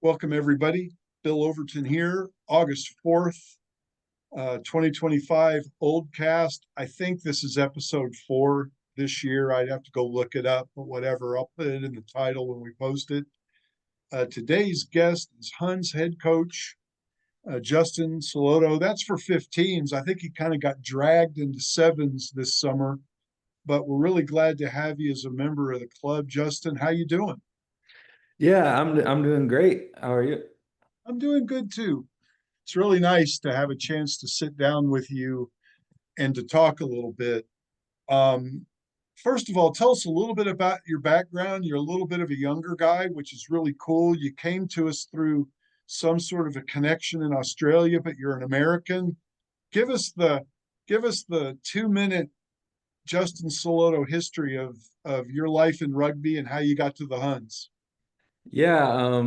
Welcome, everybody. Bill Overton here, August 4th, 2025, Old Cast. I think this is episode 4 this year. I'd have to go look it up, but whatever. I'll put it in the title when we post it. Today's guest is Huns head coach Justin Celotto. That's for 15s. I think he kind of got dragged into sevens this summer, but we're really glad to have you as a member of the club. Justin, how you doing? Yeah, I'm doing great. How are you? I'm doing good too. It's really nice to have a chance to sit down with you and to talk a little bit. Um, First of all, tell us a little bit about your background. You're a little bit of a younger guy, which is really cool. You came to us through some sort of a connection in Australia, but you're an American. Give us the give us the 2 minute Justin Solotto history of your life in rugby and how you got to the Huns. Yeah,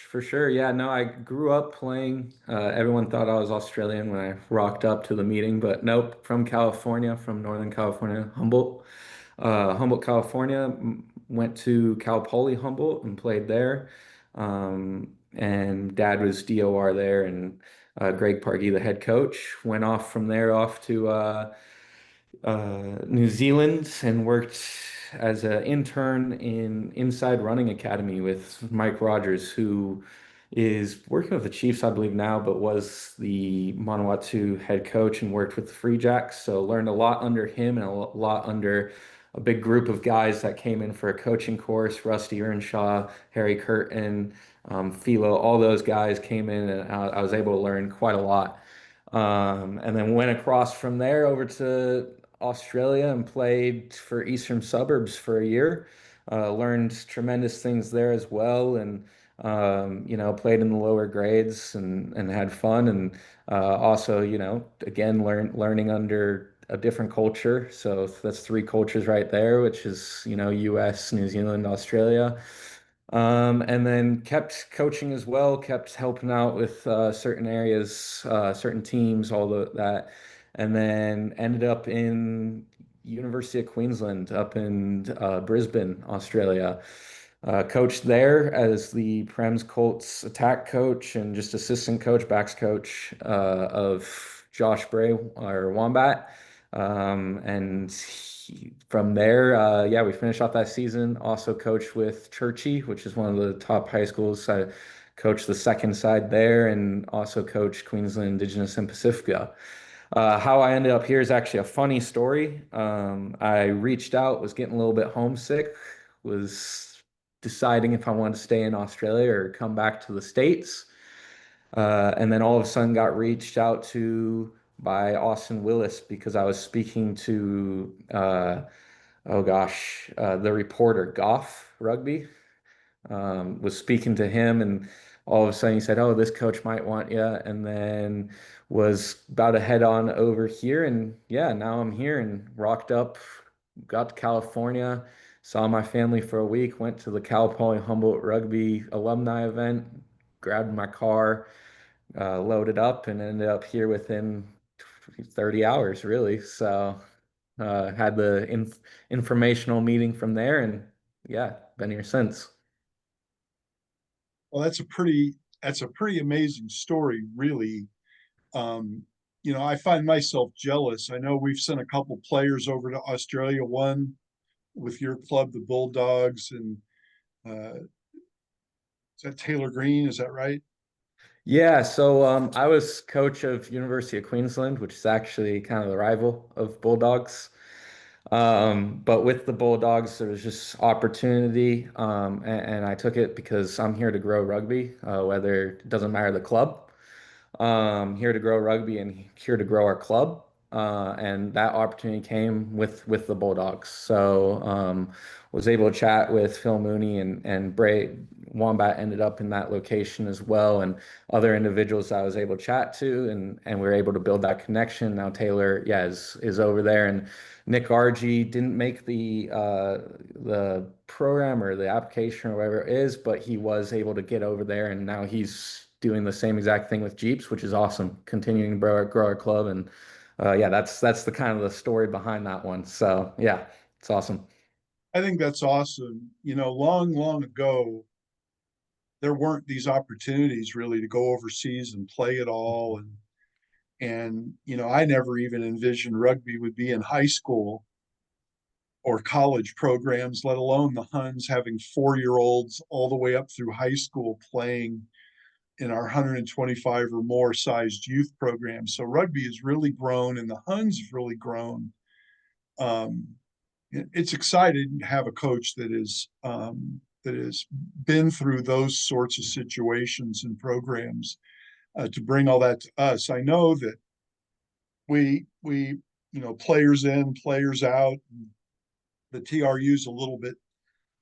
for sure. Yeah, no, I grew up playing. Everyone thought I was Australian when I rocked up to the meeting, but nope, from California, from Northern California, Humboldt, California. Went to Cal Poly Humboldt and played there. And dad was DOR there, and Greg Pargy, the head coach, went off from there off to New Zealand and worked as an intern in Inside Running Academy with Mike Rogers, who is working with the Chiefs, I believe now, but was the Manawatu head coach and worked with the Free Jacks. So learned a lot under him and a lot under a big group of guys that came in for a coaching course. Rusty Earnshaw, Harry Curtin, Philo, all those guys came in, and I was able to learn quite a lot. And then went across from there over to Australia and played for Eastern Suburbs for a year. Learned tremendous things there as well, and played in the lower grades and had fun, and also, again, learning under a different culture. So that's three cultures right there, which is, U.S., New Zealand, Australia. And then kept coaching as well, kept helping out with certain areas, certain teams, that, and then ended up in University of Queensland up in Brisbane, Australia. Coached there as the Prem's Colts attack coach and just assistant coach, backs coach of Josh Bray or Wombat. From there, yeah, we finished off that season. Also coached with Churchy, which is one of the top high schools. I coached the second side there and also coached Queensland Indigenous and Pacifica. How I ended up here is actually a funny story. I reached out, was getting a little bit homesick, was deciding if I wanted to stay in Australia or come back to the States. And then all of a sudden got reached out to by Austin Willis because I was speaking to, the reporter, Goff Rugby, was speaking to him, and all of a sudden he said, "Oh, this coach might want you," and then was about to head on over here, and yeah, now I'm here and rocked up, got to California, saw my family for a week, went to the Cal Poly Humboldt Rugby alumni event, grabbed my car, loaded up, and ended up here within 30 hours, really. So had the informational meeting from there, and yeah, been here since. Well, that's a pretty amazing story, really. Um, I find myself jealous. I know we've sent a couple players over to Australia, one with your club, the Bulldogs, and is that Taylor Green? Is that right? Yeah, so I was coach of University of Queensland, which is actually kind of the rival of Bulldogs. But with the Bulldogs, there was just opportunity, and I took it because I'm here to grow rugby, whether it doesn't matter the club. Here to grow rugby and here to grow our club. And that opportunity came with the Bulldogs. So was able to chat with Phil Mooney and Bray Wombat ended up in that location as well, and other individuals I was able to chat to, and we were able to build that connection. Now Taylor, yeah, is over there, and Nick RG didn't make the program or the application or whatever it is, but he was able to get over there, and now he's doing the same exact thing with Jeeps, which is awesome. Continuing to grow our club, and yeah, that's the kind of the story behind that one. So yeah, it's awesome. I think that's awesome. Long, long ago, there weren't these opportunities really to go overseas and play it all. And I never even envisioned rugby would be in high school or college programs, let alone the Huns having 4-year-olds all the way up through high school playing in our 125 or more sized youth program. So rugby has really grown, and the Huns have really grown. Um, it's exciting to have a coach that has been through those sorts of situations and programs to bring all that to us. I know that we players in, players out. The TRU is a little bit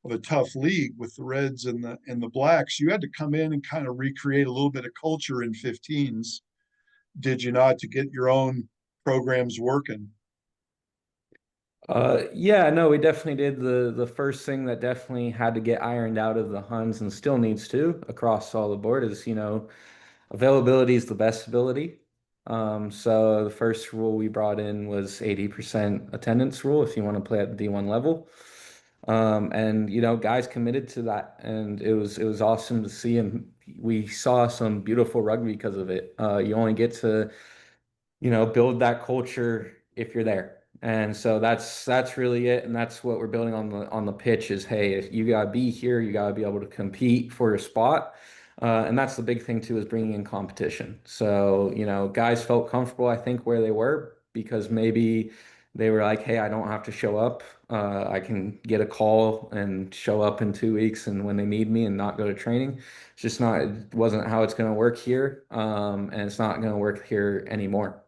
of a tough league with the Reds and the Blacks. You had to come in and kind of recreate a little bit of culture in 15s, did you not, to get your own programs working? Yeah, no, we definitely did. The first thing that definitely had to get ironed out of the Huns and still needs to across all the board is, availability is the best ability. So the first rule we brought in was 80% attendance rule if you want to play at the D1 level. And guys committed to that, and it was awesome to see, and we saw some beautiful rugby because of it. You only get to build that culture if you're there. And so that's really it, and that's what we're building on the pitch is, hey, if you gotta be here, you gotta be able to compete for your spot. And that's the big thing too, is bringing in competition. So, guys felt comfortable, I think, where they were because maybe they were like, hey, I don't have to show up. I can get a call and show up in 2 weeks and when they need me and not go to training. It's just not, it wasn't how it's going to work here. And it's not going to work here anymore.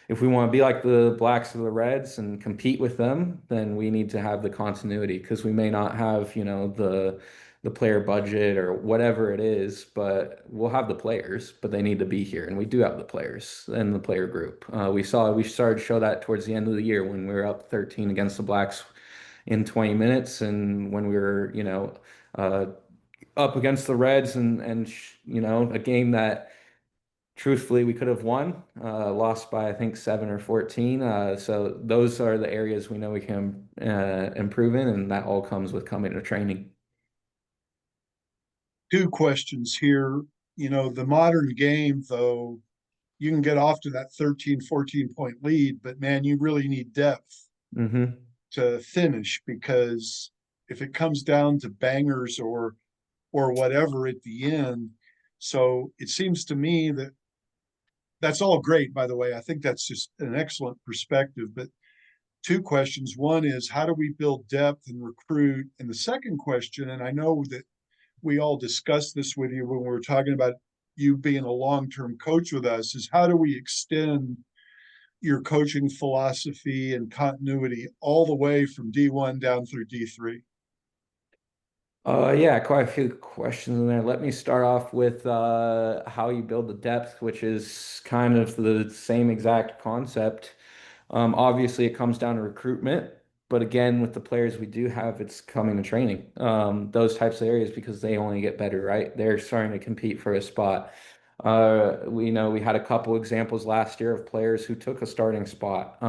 If we want to be like the Blacks or the Reds and compete with them, then we need to have the continuity because we may not have, the player budget or whatever it is, but we'll have the players, but they need to be here. And we do have the players and the player group. We started to show that towards the end of the year when we were up 13 against the Blacks in 20 minutes. And when we were, uh, up against the Reds and a game that truthfully we could have won, lost by I think 7 or 14. So those are the areas we know we can improve in, and that all comes with coming to training. Two questions here. The modern game, though, you can get off to that 13, 14 point lead, but man, you really need depth Hmm. to finish because if it comes down to bangers or whatever at the end. So it seems to me that that's all great, by the way. I think that's just an excellent perspective. But two questions. One is, how do we build depth and recruit? And the second question, and I know that we all discussed this with you when we were talking about you being a long-term coach with us, is how do we extend your coaching philosophy and continuity all the way from D1 down through D3? Yeah, quite a few questions in there. Let me start off with how you build the depth, which is kind of the same exact concept. Obviously, it comes down to recruitment, but again, with the players we do have, it's coming to training. Those types of areas because they only get better, right? They're starting to compete for a spot. We know we had a couple examples last year of players who took a starting spot.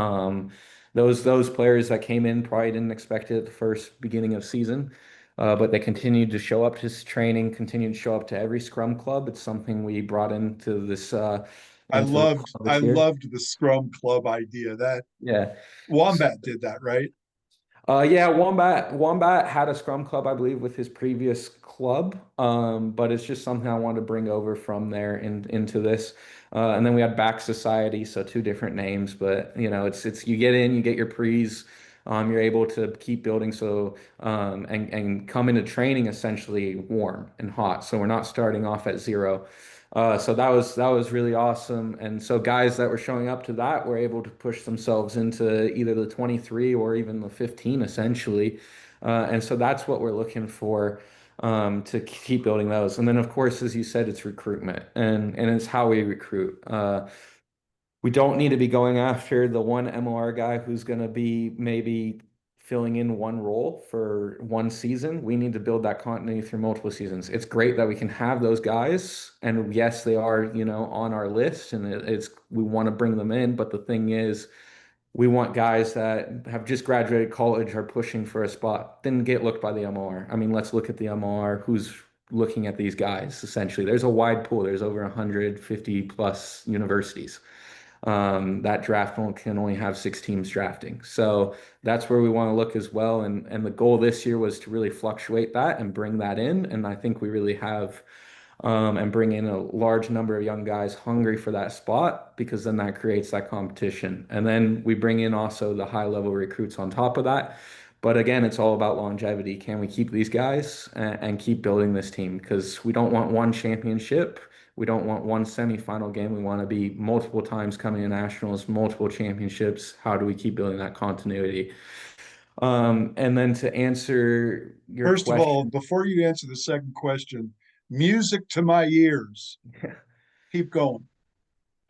Those players that came in probably didn't expect it at the first beginning of season. But they continued to show up to training, continued to show up to every scrum club. It's something we brought I into the loved club I this year. loved the scrum club idea. That Yeah. Wombat did that, right? Yeah, Wombat had a scrum club, I believe, with his previous club. But it's just something I wanted to bring over from there into this. And then we had Back Society, so two different names, but it's you get in, you get your pre's, you're able to keep building and come into training essentially warm and hot. So we're not starting off at zero. So that was really awesome. And so guys that were showing up to that were able to push themselves into either the 23 or even the 15 essentially. And so that's what we're looking for to keep building those. And then of course, as you said, it's recruitment and it's how we recruit. We don't need to be going after the one MOR guy who's going to be maybe filling in one role for one season. We need to build that continuity through multiple seasons. It's great that we can have those guys, and yes, they are, on our list, and it's we want to bring them in. But the thing is, we want guys that have just graduated college are pushing for a spot, then get looked by the MOR. I mean, let's look at the MOR who's looking at these guys. Essentially, there's a wide pool. There's over 150 plus universities. That draft can only have 6 teams drafting. So that's where we want to look as well. And the goal this year was to really fluctuate that and bring that in. And I think we really have, and bring in a large number of young guys hungry for that spot, because then that creates that competition. And then we bring in also the high level recruits on top of that. But again, it's all about longevity. Can we keep these guys and keep building this team? Because we don't want one championship. We don't want one semifinal game. We want to be multiple times coming to nationals, multiple championships. How do we keep building that continuity? And then to answer your First of all, question, before you answer the second question, music to my ears. Keep going.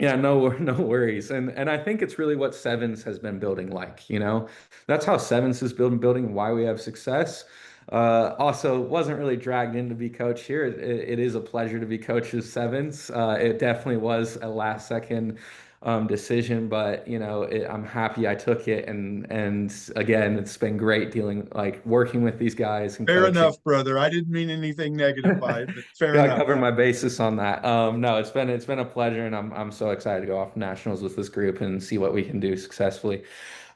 yeah, no, no worries. And I think it's really what Sevens has been building like, you know. That's how Sevens is building, why we have success. Also wasn't really dragged in to be coach here. It is a pleasure to be coach of Sevens. It definitely was a last second decision, but you know, I'm happy I took it. And again, it's been great dealing, like working with these guys and Fair coaching. enough, brother. I didn't mean anything negative by it, but fair Gotta enough. cover my basis on that. No, it's been a pleasure, and I'm so excited to go off nationals with this group and see what we can do successfully.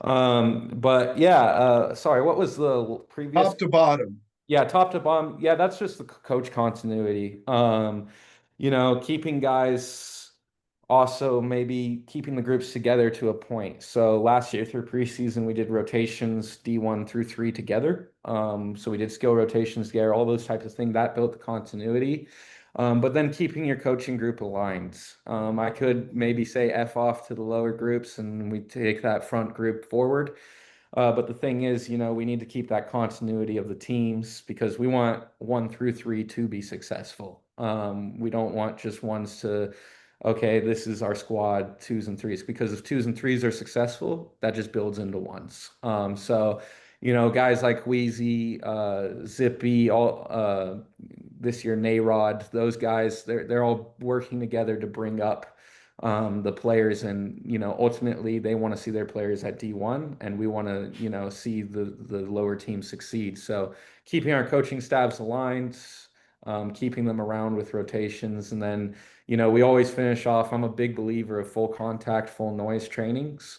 But yeah, sorry, what was the previous? Top to bottom. Yeah, top to bottom. Yeah, that's just the coach continuity. You know, keeping guys, also maybe keeping the groups together to a point. So last year through preseason, we did rotations D1 through 3 together. So we did skill rotations together, all those types of things. That built the continuity. But then keeping your coaching group aligned. I could maybe say F off to the lower groups and we take that front group forward. But the thing is, you know, we need to keep that continuity of the teams because we want 1 through 3 to be successful. We don't want just ones to, okay, this is our squad, twos and threes, because if twos and threes are successful, that just builds into ones. So, you know, guys like Wheezy, Zippy, all this year, Nayrod, those guys, they're all working together to bring up the players, and you know, ultimately they want to see their players at D1, and we want to, you know, see the lower team succeed. So keeping our coaching staffs aligned, keeping them around with rotations, and then, you know, we always finish off. I'm a big believer of full contact, full noise trainings,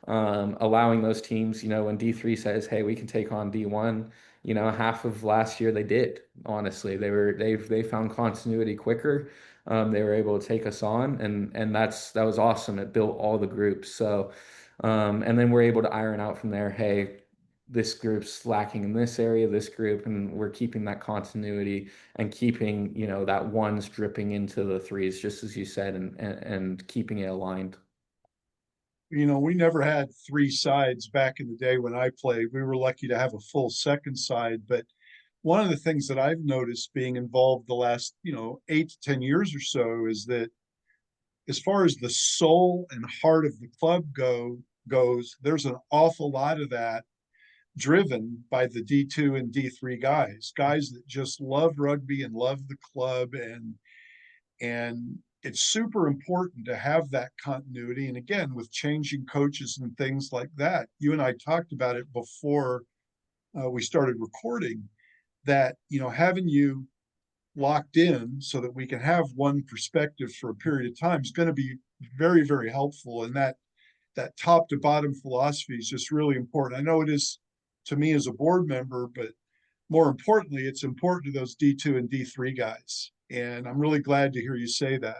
allowing those teams, you know, when D3 says, hey, we can take on D1. You know, half of last year they did. Honestly, they found continuity quicker. They were able to take us on, and that was awesome. It built all the groups. So, and then we're able to iron out from there. Hey, this group's lacking in this area, this group, and we're keeping that continuity and keeping, you know, that ones dripping into the threes, just as you said, and keeping it aligned. You know, we never had three sides back in the day when I played. We were lucky to have a full second side. But one of the things that I've noticed being involved the last, 8 to 10 years or so is that as far as the soul and heart of the club goes, there's an awful lot of that driven by the D2 and D3 guys that just love rugby and love the club, and it's super important to have that continuity. And again, with changing coaches and things like that, you and I talked about it before we started recording, that having you locked in so that we can have one perspective for a period of time is going to be very, very helpful. And that top to bottom philosophy is just really important. I know it is to me as a board member, but more importantly, it's important to those D2 and D3 guys. And I'm really glad to hear you say that.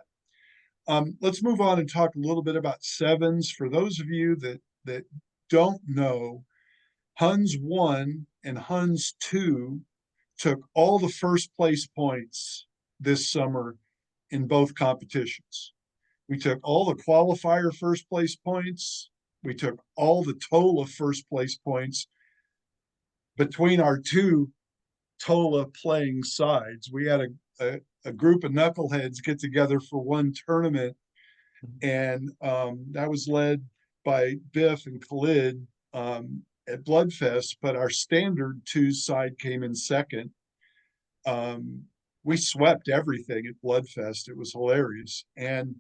Let's move on and talk a little bit about sevens. For those of you that don't know, Huns 1 and Huns 2 took all the first place points this summer in both competitions. We took all the qualifier first place points. We took all the TOLA first place points between our two TOLA playing sides. We had a group of knuckleheads get together for one tournament, and that was led by Biff and Khalid at Bloodfest, but our standard two side came in second. We swept everything at Bloodfest. It was hilarious. And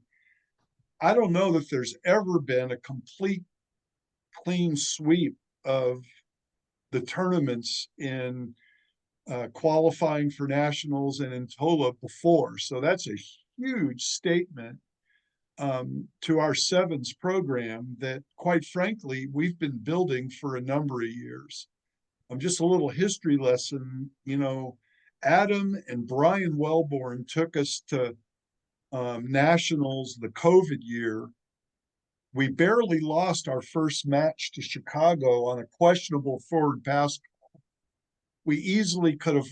I don't know that there's ever been a complete clean sweep of the tournaments in qualifying for nationals and in Tola before. So that's a huge statement to our sevens program that, quite frankly, we've been building for a number of years. Just a little history lesson, Adam and Brian Wellborn took us to nationals the COVID year. We barely lost our first match to Chicago on a questionable forward pass. We easily could have,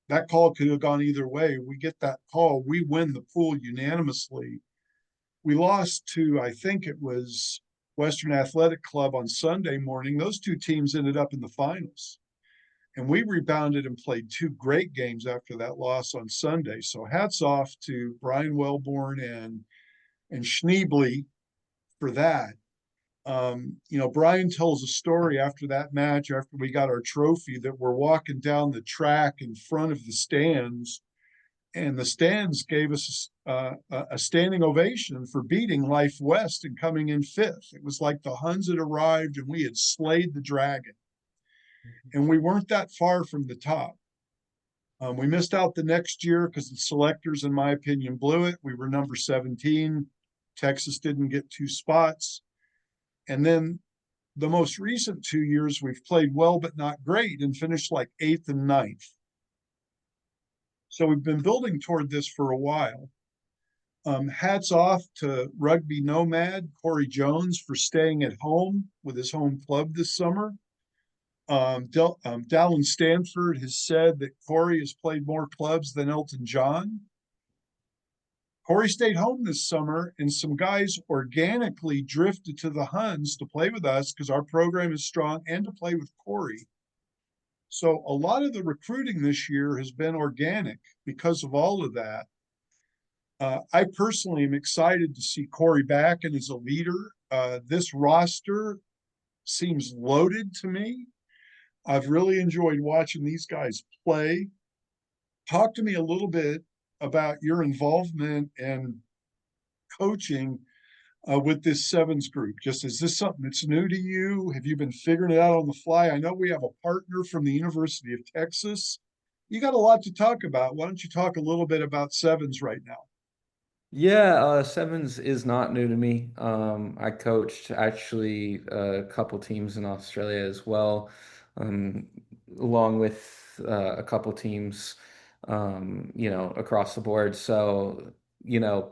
that call could have gone either way. We get that call, we win the pool unanimously. We lost to, I think it was Western Athletic Club on Sunday morning. Those two teams ended up in the finals. And we rebounded and played two great games after that loss on Sunday. So hats off to Brian Wellborn and Schneebly for that. Brian tells a story after that match, after we got our trophy, that we're walking down the track in front of the stands, and the stands gave us a standing ovation for beating Life West and coming in fifth. It was like the Huns had arrived and we had slayed the dragon, and we weren't that far from the top. We missed out the next year because the selectors, in my opinion, blew it. We were number 17. Texas didn't get two spots. And then the most recent 2 years, we've played well, but not great, and finished like eighth and ninth. So we've been building toward this for a while. Hats off to Rugby Nomad, Corey Jones, for staying at home with his home club this summer. Dallin Stanford has said that Corey has played more clubs than Elton John. Corey stayed home this summer, and some guys organically drifted to the Huns to play with us because our program is strong, and to play with Corey. So a lot of the recruiting this year has been organic because of all of that. I personally am excited to see Corey back and as a leader. This roster seems loaded to me. I've really enjoyed watching these guys play. Talk to me a little bit about your involvement and coaching with this sevens group. Just, is this something that's new to you? Have you been figuring it out on the fly? I know we have a partner from the University of Texas. You got a lot to talk about. Why don't you talk a little bit about sevens right now? Yeah, sevens is not new to me. I coached actually a couple teams in Australia as well, um, along with a couple teams, across the board. So, you know,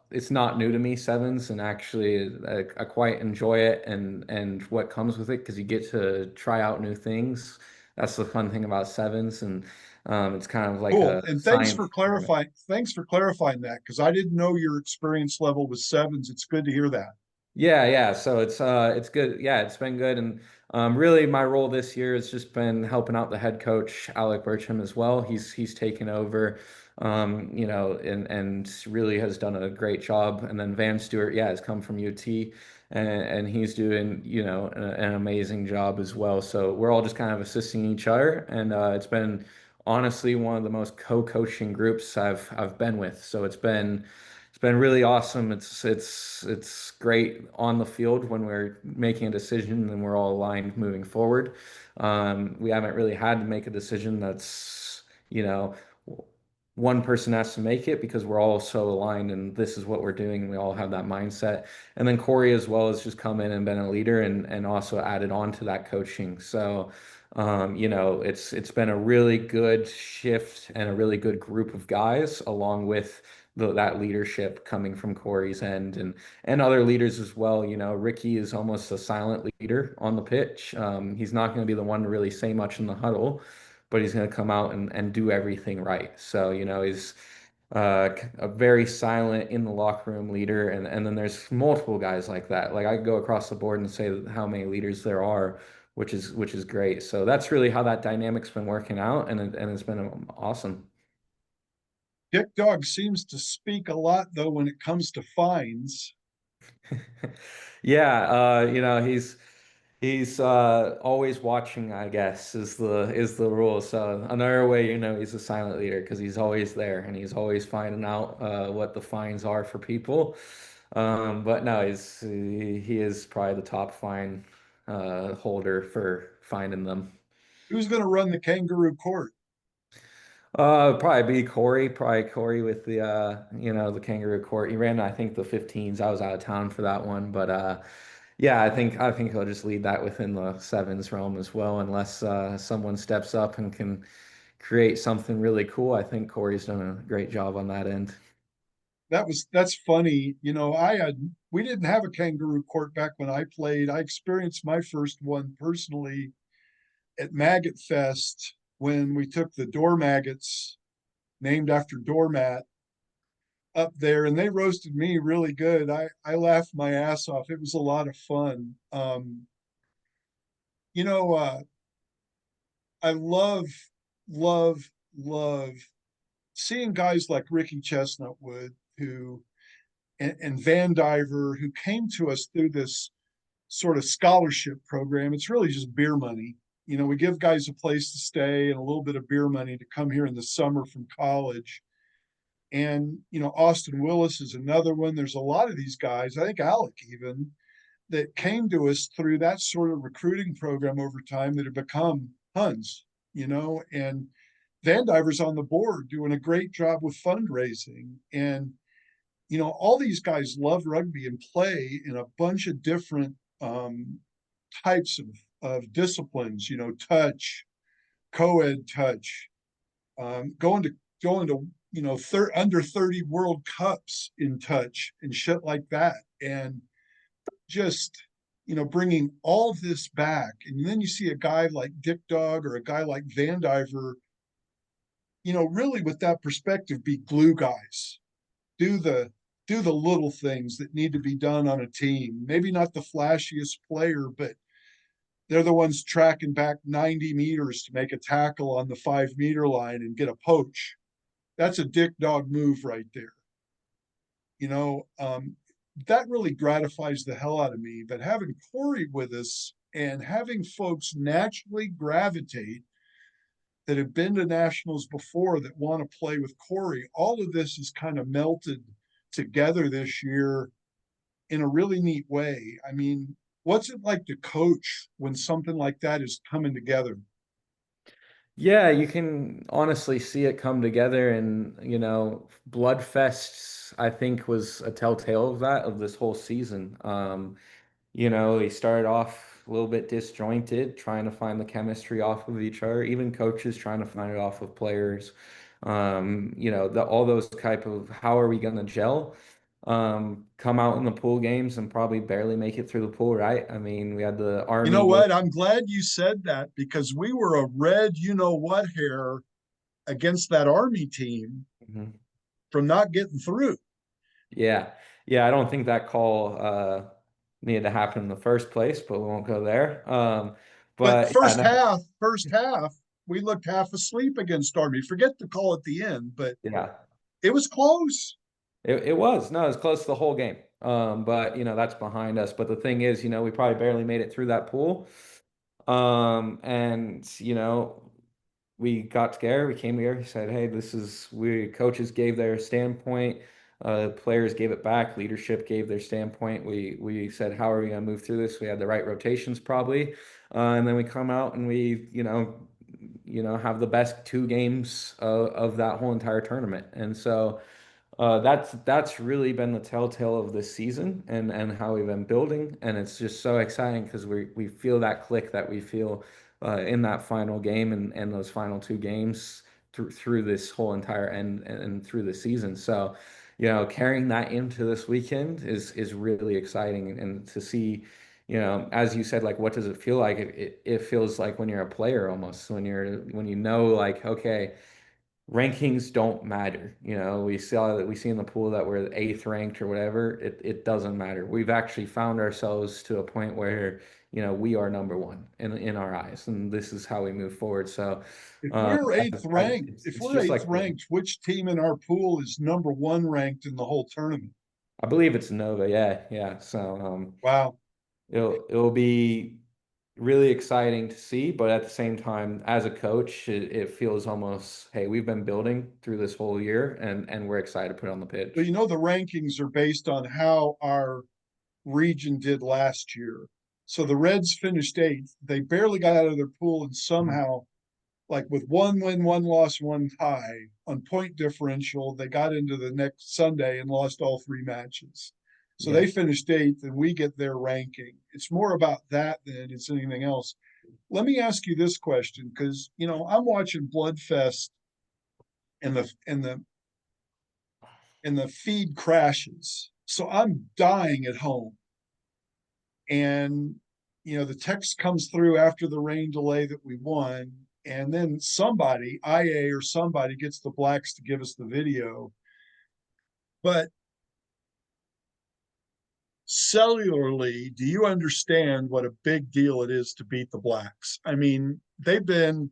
it's not new to me, sevens, and actually I quite enjoy it and what comes with it because you get to try out new things. That's the fun thing about sevens, and it's kind of like Cool. a And thanks science for experiment. clarifying. Thanks for clarifying that, because I didn't know your experience level with sevens. It's good to hear that. Yeah, yeah. So it's good. Yeah, it's been good. And really my role this year has just been helping out the head coach, Alec Burcham, as well. He's taken over and really has done a great job. And then Van Stewart, yeah, has come from UT and he's doing, an amazing job as well. So we're all just kind of assisting each other. And it's been honestly one of the most co-coaching groups I've been with. So it's been really awesome. It's great on the field when we're making a decision and we're all aligned moving forward. We haven't really had to make a decision that's, one person has to make it because we're all so aligned and this is what we're doing and we all have that mindset. And then Corey as well has just come in and been a leader and also added on to that coaching. So it's been a really good shift and a really good group of guys along with that leadership coming from Corey's end and other leaders as well. Ricky is almost a silent leader on the pitch. He's not going to be the one to really say much in the huddle, but he's going to come out and do everything right. So, he's a very silent in the locker room leader, and then there's multiple guys like that. Like I could go across the board and say how many leaders there are, which is great. So that's really how that dynamic's been working out, and it's been awesome. Dick Dog seems to speak a lot, though, when it comes to fines. Yeah, he's always watching, I guess, is the rule. So another way, he's a silent leader because he's always there and he's always finding out what the fines are for people. But no, he is probably the top fine holder for finding them. Who's going to run the kangaroo court? Probably Corey with the the kangaroo court. He ran, I think, the 15s. I was out of town for that one, but yeah, I think he'll just lead that within the sevens realm as well, unless someone steps up and can create something really cool. I think Corey's done a great job on that end. That's funny. We didn't have a kangaroo court back when I played. I experienced my first one personally at Maggot Fest when we took the door maggots named after doormat up there, and they roasted me really good. I laughed my ass off. It was a lot of fun. You know, I love, love seeing guys like Ricky Chestnutwood who and Van Diver who came to us through this sort of scholarship program. It's really just beer money. We give guys a place to stay and a little bit of beer money to come here in the summer from college. And, Austin Willis is another one. There's a lot of these guys, I think Alec even, that came to us through that sort of recruiting program over time that have become Huns, and Van Diver's on the board doing a great job with fundraising. And, all these guys love rugby and play in a bunch of different types of disciplines, touch, co-ed touch, going to under 30 World Cups in touch and shit like that. And just, bringing all this back. And then you see a guy like Dick Dog or a guy like Van Diver, really with that perspective, be glue guys. Do the do the little things that need to be done on a team. Maybe not the flashiest player, but they're the ones tracking back 90 meters to make a tackle on the 5 meter line and get a poach. That's a dick dog move right there. You know, um, that really gratifies the hell out of me. But having Corey with us and having folks naturally gravitate that have been to nationals before that want to play with Corey, all of this is kind of melted together this year in a really neat way. I mean, what's it like to coach when something like that is coming together? Yeah, you can honestly see it come together, and Bloodfest, I think, was a telltale of that, of this whole season. He started off a little bit disjointed, trying to find the chemistry off of each other, even coaches trying to find it off of players. All those type of how are we going to gel? Come out in the pool games and probably barely make it through the pool, right? I mean, we had the You know Army game. what? I'm glad you said that because we were a red, what hair against that Army team Mhm. from not getting through. Yeah. Yeah, I don't think that call needed to happen in the first place, but we won't go there. But But yeah, no, first half, we looked half asleep against Army. Forget the call at the end, but yeah. it was close. It was. No, it was close the whole game. But that's behind us. But the thing is, we probably barely made it through that pool. And we got together, we came here, he said, hey, we coaches gave their standpoint, players gave it back, leadership gave their standpoint. We said, how are we gonna move through this? We had the right rotations probably. And then we come out and we, have the best 2 games of that whole entire tournament. And so that's really been the telltale of this season and how we've been building, and it's just so exciting because we feel that click that we feel in that final game and those final 2 games through this whole entire end and through the season. So, carrying that into this weekend is really exciting, and to see, as you said, like what does it feel like? It feels like when you're a player almost when you know like okay, rankings don't matter. We see in the pool that we're eighth ranked or whatever. It doesn't matter. We've actually found ourselves to a point where, we are number one in our eyes, and this is how we move forward. So, If um, we're eighth ranked, if it's we're just eighth like ranked, which team in our pool is number one ranked in the whole tournament? I believe it's Nova. Yeah, yeah. So, Wow. it'll be really exciting to see, but at the same time, as a coach, it feels almost, hey, we've been building through this whole year, and we're excited to put it on the But pitch. the rankings are based on how our region did last year. So the Reds finished eighth. They barely got out of their pool, and Mhm. somehow, like with one win, one loss, one tie on point differential, they got into the next Sunday and lost all three matches. So Yeah. they finished eighth, and we get their ranking. It's more about that than it's anything else. Let me ask you this question, because I'm watching Bloodfest, and the feed crashes, so I'm dying at home, and the text comes through after the rain delay that we won, and then somebody, IA or somebody, gets the Blacks to give us the video. But cellularly, do you understand what a big deal it is to beat the Blacks? I mean, they've been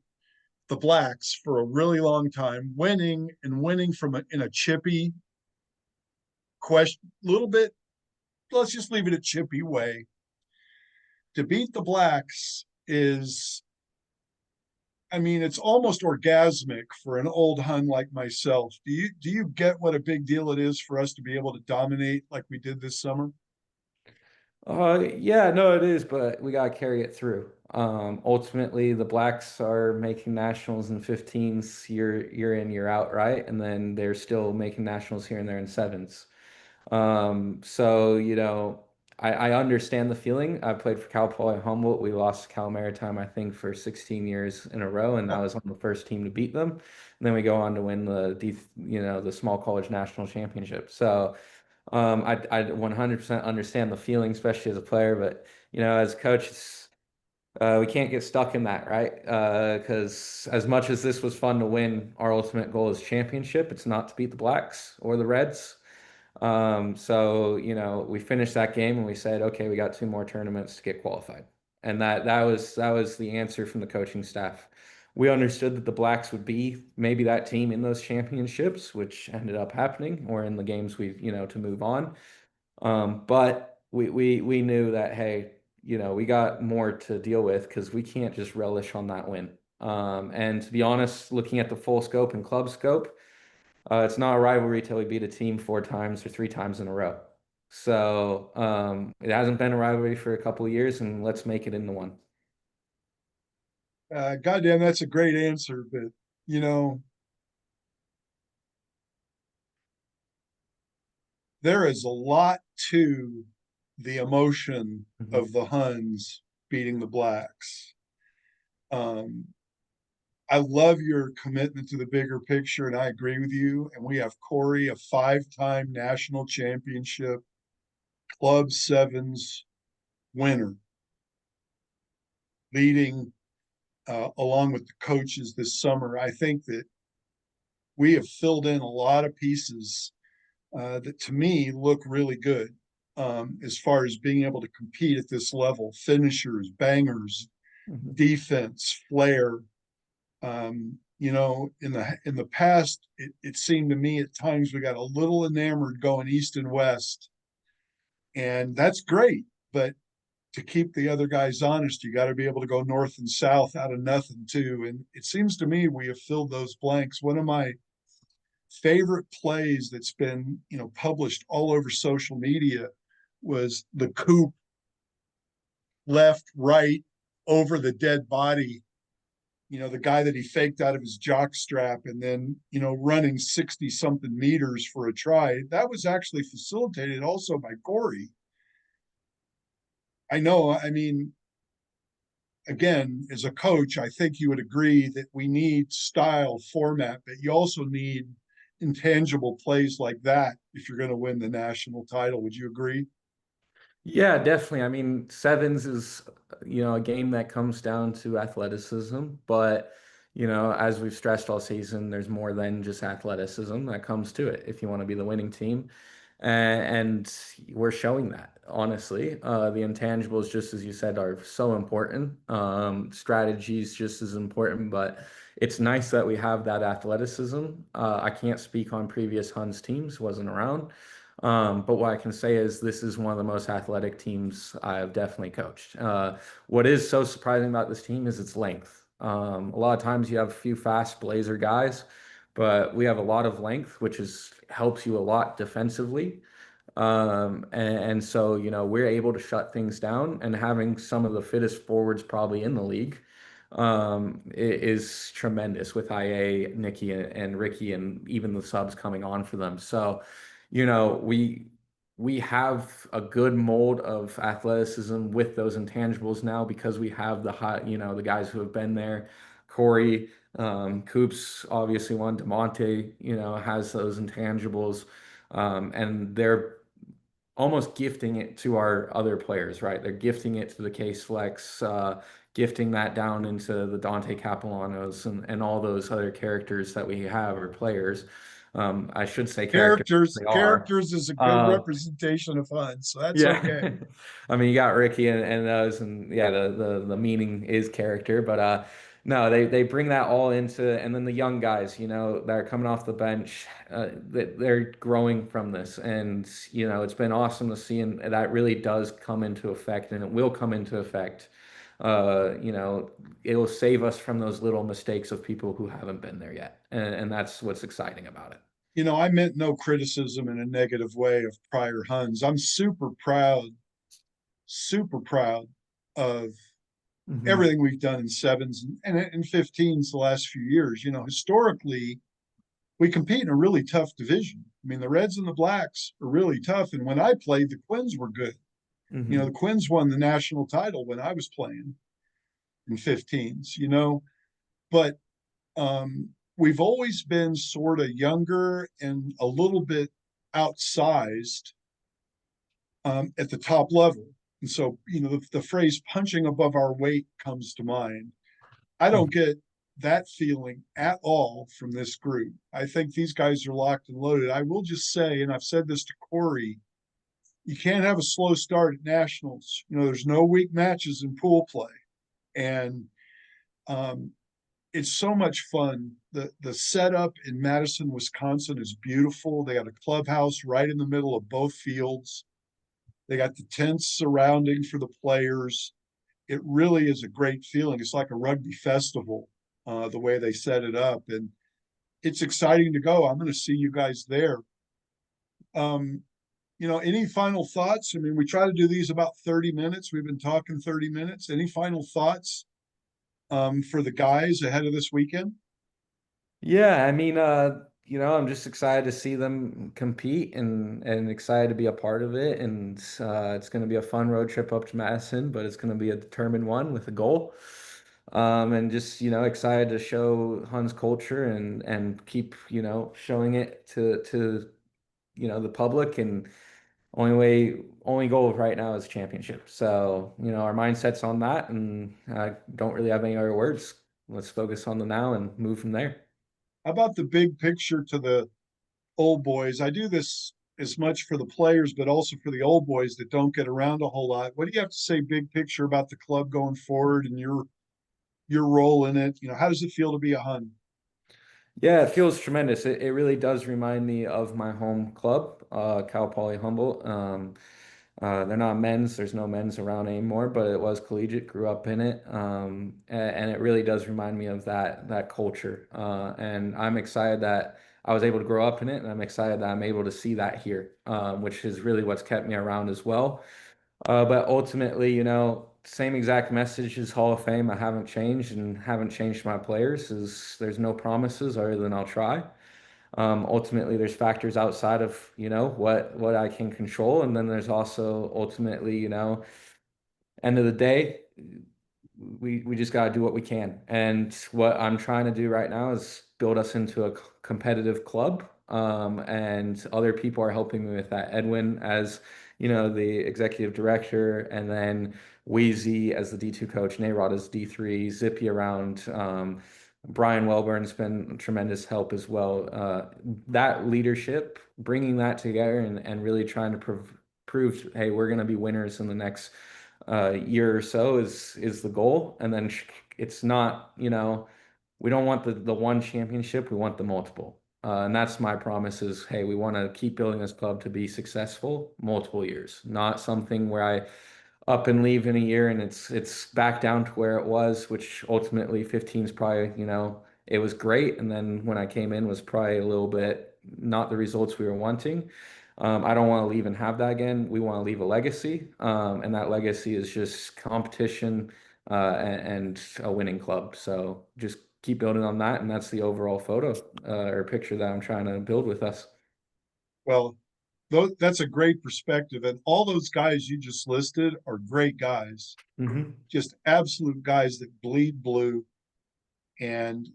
the Blacks for a really long time, winning and winning in a chippy question, little bit. Let's just leave it a chippy way. To beat the Blacks is, I mean, it's almost orgasmic for an old Hun like myself. Do you get what a big deal it is for us to be able to dominate like we did this summer? Yeah, no, it is, but we gotta carry it through. Ultimately, the Blacks are making nationals in 15s year in, year out, right? And then they're still making nationals here and there in sevens. So, I understand the feeling. I played for Cal Poly Humboldt. We lost to Cal Maritime, I think, for 16 years in a row, and I was on the first team to beat them. And then we go on to win the small college national championship. So, I 100% understand the feeling, especially as a player, but as a coach, we can't get stuck in that, right? Because as much as this was fun to win, our ultimate goal is championship. It's not to beat the Blacks or the Reds. So, we finished that game and we said, okay, we got two more tournaments to get qualified. And that was the answer from the coaching staff. We understood that the Blacks would be maybe that team in those championships, which ended up happening, or in the games to move on. But we knew that, hey, we got more to deal with because we can't just relish on that win. And to be honest, looking at the full scope and club scope, it's not a rivalry till we beat a team four times or three times in a row. So it hasn't been a rivalry for a couple of years, and let's make it into one. Goddamn, that's a great answer. But you know, there is a lot to the emotion Mhm. of the Huns beating the Blacks. Um, I love your commitment to the bigger picture, and I agree with you. And we have Corey, a five-time national championship club sevens winner, leading along with the coaches this summer. I think that we have filled in a lot of pieces that to me look really good, as far as being able to compete at this level: finishers, bangers, Mhm. defense, flair. In the past, it seemed to me at times we got a little enamored going east and west, and that's great. But to keep the other guys honest, you got to be able to go north and south out of nothing too. And it seems to me we have filled those blanks. One of my favorite plays that's been published all over social media was the coop left, right, over the dead body. The guy that he faked out of his jock strap, and then running 60 something meters for a try. That was actually facilitated also by Corey. I know. I mean, again, as a coach, I think you would agree that we need style, format, but you also need intangible plays like that if you're going to win the national title. Would you agree? Yeah, definitely. I mean, sevens is, a game that comes down to athleticism, but, as we've stressed all season, there's more than just athleticism that comes to it if you want to be the winning team. And we're showing that, honestly. The intangibles, just as you said, are so important. Strategies just as important, but it's nice that we have that athleticism. I can't speak on previous Huns teams, wasn't around. But what I can say is this is one of the most athletic teams I've definitely coached. What is so surprising about this team is its length. A lot of times you have a few fast blazer guys, but we have a lot of length, which helps you a lot defensively. And so, we're able to shut things down, and having some of the fittest forwards probably in the league is tremendous with IA, Nikki, and Ricky, and even the subs coming on for them. So, you know, we we have a good mold of athleticism with those intangibles now because we have the guys who have been there. Corey, Coops, obviously one. DeMonte, has those intangibles, and they're almost gifting it to our other players, right? They're gifting it to the Case Flex, gifting that down into the Dante Capellanos and all those other characters that we have or players. I should say characters, Characters, they are. characters is a good Uh, representation of Huns, so that's yeah. okay. I mean, you got Ricky and those, and yeah, the meaning is character, but no, they bring that all into, and then the young guys, that are coming off the bench, that they're growing from this, and it's been awesome to see, and that really does come into effect, and it will come into effect. It will save us from those little mistakes of people who haven't been there yet, and that's what's exciting about it. I meant no criticism in a negative way of prior Huns. I'm super proud of Hmm. everything we've done in sevens and in 15s the last few years. Historically, we compete in a really tough division. I mean, the Reds and the Blacks are really tough. And when I played, the Quins were good. The Hmm. Quins won the national title when I was playing in 15s, but we've always been sort of younger and a little bit outsized at the top level. And so, the phrase punching above our weight comes to mind. I don't get that feeling at all from this group. I think these guys are locked and loaded. I will just say, and I've said this to Corey, you can't have a slow start at nationals. There's no weak matches in pool play. And um, it's so much fun. The setup in Madison, Wisconsin is beautiful. They got a clubhouse right in the middle of both fields. They got the tents surrounding for the players. It really is a great feeling. It's like a rugby festival, the way they set it up, and it's exciting to go. I'm going to see you guys there. Um, any final thoughts? I mean, we try to do these about 30 minutes. We've been talking 30 minutes. Any final thoughts for the guys ahead of this weekend? Yeah, I mean, I'm just excited to see them compete and excited to be a part of it. And it's going to be a fun road trip up to Madison, but it's going to be a determined one with a goal. And just, excited to show Huns culture and keep, showing it to the public. And only goal right now is championship. So, our mindset's on that, and I don't really have any other words. Let's focus on the now and move from there. How about the big picture to the old boys? I do this as much for the players, but also for the old boys that don't get around a whole lot. What do you have to say, big picture, about the club going forward and your role in it? How does it feel to be a Hun? Yeah, it feels tremendous. It really does remind me of my home club, Cal Poly Humboldt. They're not men's, there's no men's around anymore, but it was collegiate, grew up in it. And it really does remind me of that culture. And I'm excited that I was able to grow up in it, and I'm excited that I'm able to see that here, which is really what's kept me around as well. But ultimately, same exact message as Hall of Fame. I haven't changed and haven't changed my players. Is there's no promises other than I'll try. Ultimately, there's factors outside of what I can control, and then there's also ultimately, end of the day, we just got to do what we can. And what I'm trying to do right now is build us into a competitive club. And other people are helping me with that. Edwin as, the executive director, and then Wheezy as the D2 coach, Nayrod as D3, Zippy around. Brian Welburn's been tremendous help as well. That leadership, bringing that together and really trying to prove, hey, we're going to be winners in the next year or so is the goal. And then it's not, we don't want the one championship, we want the multiple. And that's my promise is, hey, we want to keep building this club to be successful multiple years, not something where I up and leave in a year and it's back down to where it was, which ultimately 15 is probably, it was great. And then when I came in was probably a little bit not the results we were wanting. I don't want to leave and have that again. We want to leave a legacy, and that legacy is just competition and a winning club. So just keep building on that, and that's the overall photo or picture that I'm trying to build with us. Well, that's a great perspective. And all those guys you just listed are great guys, Hmm. just absolute guys that bleed blue. And,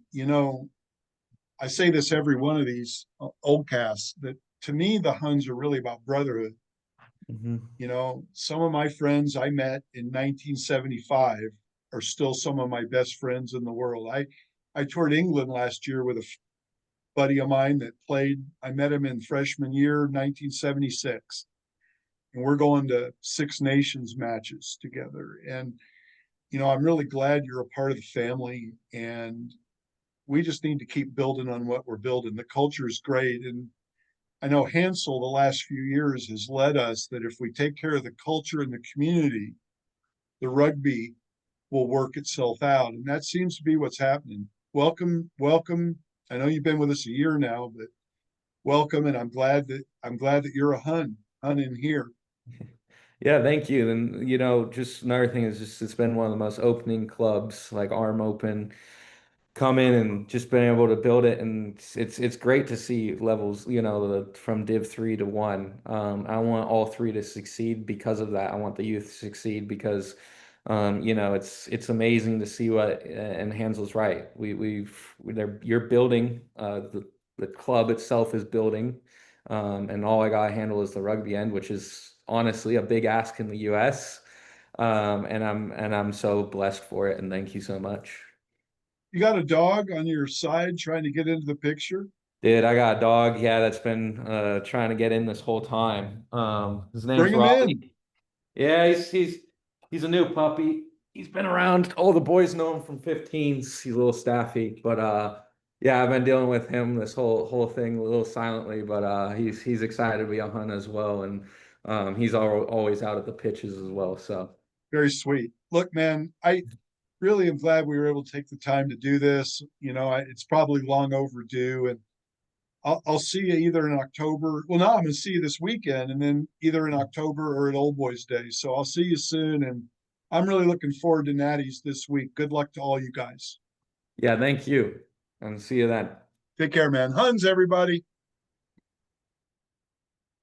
I say this every one of these old casts that to me, the Huns are really about brotherhood. Hmm. Some of my friends I met in 1975 are still some of my best friends in the world. I toured England last year with a buddy of mine that played. I met him in freshman year, 1976. And we're going to Six Nations matches together. And, I'm really glad you're a part of the family. And we just need to keep building on what we're building. The culture is great. And I know Hansel, the last few years, has led us that if we take care of the culture and the community, the rugby will work itself out. And that seems to be what's happening. Welcome, welcome. I know you've been with us a year now, but welcome. And I'm glad that you're a Hun in here. Yeah, thank you. And just another thing is just it's been one of the most opening clubs, like arm open, come in and just been able to build it, and it's great to see levels, from Div 3 to 1. I want all three to succeed because of that. I want the youth to succeed because it's amazing to see what and Hansel's right. You're building the club itself is building, and all I got to handle is the rugby end, which is honestly a big ask in the US. And I'm so blessed for it, and thank you so much. You got a dog on your side trying to get into the picture? Dude, I got a dog, yeah, that's been trying to get in this whole time. His name's Bring him in. Robbie. Yeah, he's a new puppy. He's been around. All the boys know him from 15s. He's a little staffy, but yeah, I've been dealing with him this whole thing a little silently, but he's excited to be a Hun as well, and he's always out at the pitches as well. So Very sweet. Look, man, I really am glad we were able to take the time to do this. It's probably long overdue, and I'll see you either in October. Well, no, I'm going to see you this weekend, and then either in October or at Old Boys Day. So I'll see you soon, and I'm really looking forward to Natty's this week. Good luck to all you guys. yeah, thank you, and see you then. Take care, man. Huns, everybody.